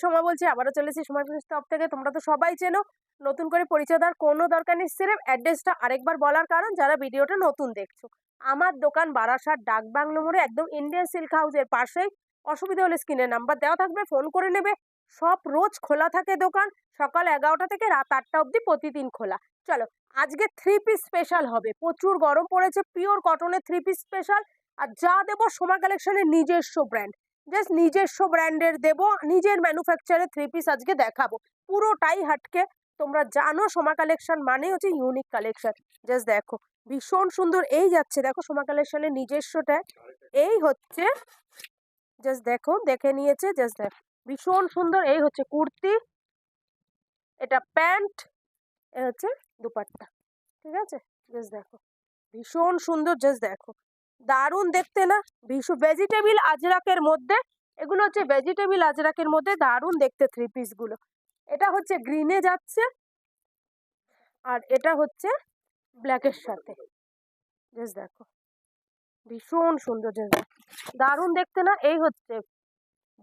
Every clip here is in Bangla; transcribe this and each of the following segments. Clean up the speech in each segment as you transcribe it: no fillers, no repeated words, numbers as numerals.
সোমা বলছি, আবারও চলেছি সময় স্টপ থেকে। তোমরা তো সবাই চেনো, নতুন করে পরিচয় দেওয়ার কোনো দরকার নেই। সিরেফ অ্যাড্রেসটা আরেকবার বলার কারণ যারা ভিডিওটা নতুন দেখছো। আমার দোকান বারাসাত ডাকবাংলো মোড়ে, একদম ইন্ডিয়ান সিল্ক হাউসের পাশেই। অসুবিধা হলে স্ক্রিনে নাম্বার দেওয়া থাকবে, ফোন করে নেবে। সব রোজ খোলা থাকে দোকান, সকাল 11টা থেকে রাত 8টা অবধি প্রতিদিন খোলা। চলো, আজকে 3 পিস স্পেশাল হবে। প্রচুর গরম পড়েছে, পিওর কটনের 3 পিস স্পেশাল। আর যা দেবো সোমা কালেকশনের নিজস্ব ব্র্যান্ড, জাস্ট নিজস্ব ব্র্যান্ডের দেব, নিজের ম্যানুফ্যাকচারের 3 পিস আজকে দেখাবো পুরোটাই হাটকে। তোমরা জানো সোমা কালেকশন মানে হচ্ছে ইউনিক কালেকশন। জাস্ট দেখো, ভীষণ সুন্দর। এই যাচ্ছে দেখো সোমা কালেকশনের নিজস্বটা, এই হচ্ছে, জাস্ট দেখো, দেখে নিয়েছে, জাস্ট দেখো ভীষণ সুন্দর। এই হচ্ছে কুর্তি, এটা প্যান্ট, এ হচ্ছে দুপাট্টা। ঠিক আছে, জাস্ট দেখো ভীষণ সুন্দর। জাস্ট দেখো, দারুণ দেখতে না? ভীষণ ভেজিটেবিল আজরাকের মধ্যে, এগুলো হচ্ছে ভেজিটেবিল আজরাকের মধ্যে দারুণ দেখতে 3 পিস গুলো। এটা হচ্ছে গ্রিনে যাচ্ছে, আর এটা হচ্ছে ব্ল্যাকের সাথে। জাস্ট দেখো ভীষণ সুন্দর, জাস্ট দারুণ দেখতে না? এই হচ্ছে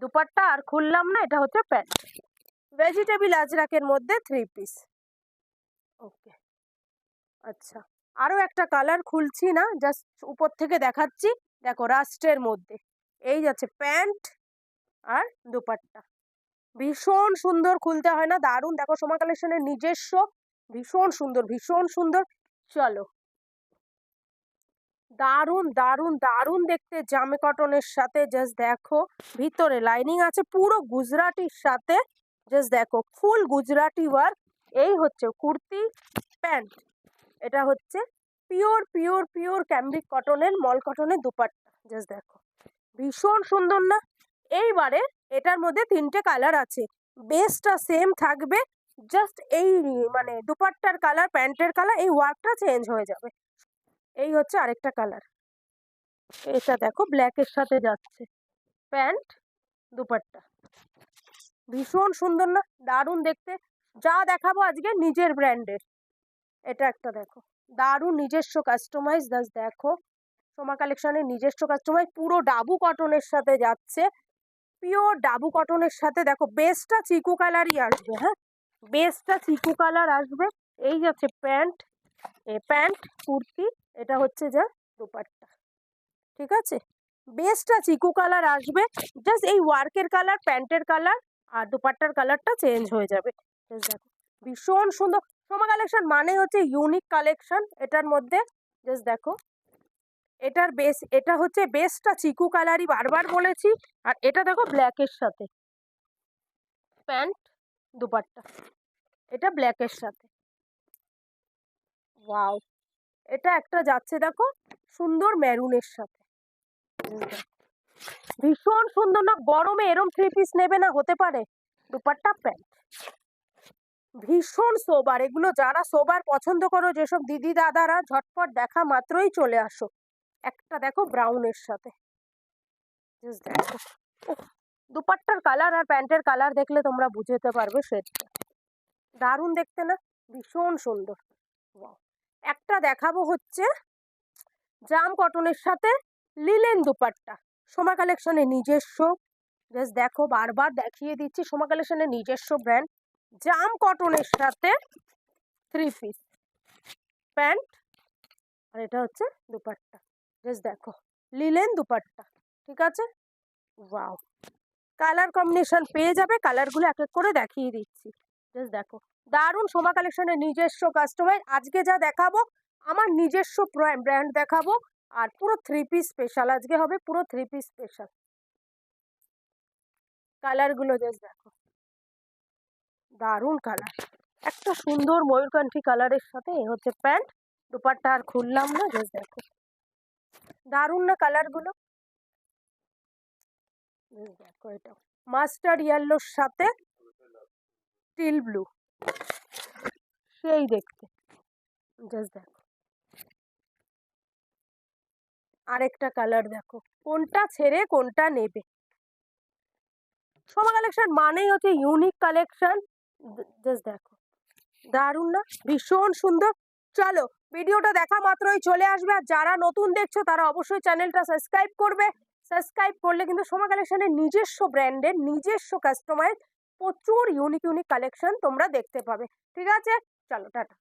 দুপাট্টা, আর খুললাম না, এটা হচ্ছে প্যান্ট। ভেজিটেবিল আজরাকের মধ্যে 3 পিস। ওকে, আচ্ছা, আরো একটা কালার খুলছি না, জাস্ট উপর থেকে দেখাচ্ছি। দেখো রাস্টের মধ্যে, এই যাচ্ছে প্যান্ট আর দুপাট্টা। ভীষণ সুন্দর, খুলতে হয় না, দারুণ। দেখো সোমা কালেকশনের নিজস্ব, ভীষণ সুন্দর, ভীষণ সুন্দর। চলো, দারুণ দারুণ দারুণ দেখতে জামে কটনের সাথে। জাস্ট দেখো, ভিতরে লাইনিং আছে পুরো গুজরাটির সাথে। জাস্ট দেখো ফুল গুজরাটি ওয়ার্ক। এই হচ্ছে কুর্তি, প্যান্ট, এটা হচ্ছে পিওর পিওর পিওর ক্যামব্রিক কটনের, মল কটনের দুপাট্টা। জাস্ট দেখো ভীষণ সুন্দর না? এইবারে এটার মধ্যে 3টে কালার আছে, বেসটা সেম থাকবে, জাস্ট এই মানে দুপাট্টার কালার, প্যান্টের কালার, এই ওয়ার্কটা চেঞ্জ হয়ে যাবে। এই হচ্ছে আরেকটা কালার, এটা দেখো ব্ল্যাকের সাথে যাচ্ছে, প্যান্ট দুপাট্টা। ভীষণ সুন্দর না? দারুণ দেখতে। যা দেখাবো আজকে নিজের ব্র্যান্ডের। এটা একটা দেখো, দারুণ নিজস্ব কাস্টমাইজ। জাস্ট দেখো সোমা কালেকশনের নিজস্ব কাস্টমাইজ, পুরো ডাবু কটনের সাথে যাচ্ছে, পিওর ডাবু কটনের সাথে। দেখো বেসটা চিকু কালারই আসবে, হ্যাঁ বেসটা চিকু কালার আসবে। এই যাচ্ছে প্যান্ট, প্যান্ট কুর্তি, এটা হচ্ছে যা দুপাট্টা। ঠিক আছে, বেসটা চিকু কালার আসবে, জাস্ট এই ওয়ার্কের কালার, প্যান্টের কালার আর দুপাট্টার কালারটা চেঞ্জ হয়ে যাবে। দেখো ভীষণ সুন্দর। সোমা কালেকশন মানে হচ্ছে ইউনিক কালেকশন। এটার মধ্যে জাস্ট দেখো, এটার বেস, এটা হচ্ছে বেসটা চিকু কালারই বারবার বলেছি, আর এটা দেখো ব্ল্যাকের সাথে, প্যান্ট দুপাট্টা, এটা ব্ল্যাকের সাথে। ওয়াও, এটা একটা যাচ্ছে দেখো সুন্দর মেরুনের সাথে। ভীষণ সুন্দর না? গরমে এরম 3 পিস নেবে না, হতে পারে? দুপাট্টা প্যান্ট, ভীষণ সোবার। এগুলো যারা সোবার পছন্দ করো, যেসব দিদি দাদারা, ঝটপট দেখা মাত্রই চলে আসো। একটা দেখো ব্রাউনের সাথে, দেখো দুপাট্টার কালার আর প্যান্টের কালার দেখলে তোমরা বুঝতে পারবে সেটা। দারুণ দেখতে না? ভীষণ সুন্দর। একটা দেখাবো হচ্ছে জাম কটনের সাথে লিলেন দুপাট্টা, সোমা কালেকশনের নিজস্ব। জাস্ট দেখো, বারবার দেখিয়ে দিচ্ছি, সোমা কালেকশনের নিজস্ব ব্র্যান্ড। জাম কটনের সাথে 3 পিস, প্যান্ট, আর এটা হচ্ছে দুপাট্টা। জাস্ট দেখো লিলেন দুপাট্টা। ঠিক আছে, ওয়াও, কালার কম্বিনেশন পেয়ে যাবে, কালারগুলো এক এক করে দেখিয়ে দিচ্ছি। জাস্ট দেখো দারুণ, সোমা কালেকশনের নিজস্ব কাস্টমাইজ। আজকে যা দেখাবো আমার নিজস্ব ব্র্যান্ড দেখাবো, আর পুরো 3 পিস স্পেশাল আজকে হবে, পুরো 3 পিস স্পেশাল। কালারগুলো জাস্ট দেখো, দারুণ কালার, একটা সুন্দর ময়ূরকান্ঠী কালারের সাথে। এ হচ্ছে প্যান্ট, দুপাট্টা আর খুললাম না। জাস্ট দেখো দারুণ না কালারগুলো? দেখো এটা মাস্টার্ড ইয়েলোর সাথে স্টিল ব্লু, সেই দেখতে। জাস্ট দেখো আরেকটা কালার, দেখো কোনটা ছেড়ে কোনটা নেবে। সোমা কালেকশন মানেই হচ্ছে ইউনিক কালেকশন। জাস্ট দেখো দারুণ না? ভীষণ সুন্দর। চলো, ভিডিওটা দেখা মাত্রই চলে আসবে, আর যারা নতুন দেখছো তারা অবশ্যই চ্যানেলটা সাবস্ক্রাইব করবে। সাবস্ক্রাইব করলে কিন্তু সোমা কালেকশনের নিজস্ব ব্র্যান্ডের, নিজস্ব কাস্টমাইজ প্রচুর ইউনিক ইউনিক কালেকশন তোমরা দেখতে পাবে। ঠিক আছে, চলো টাটা।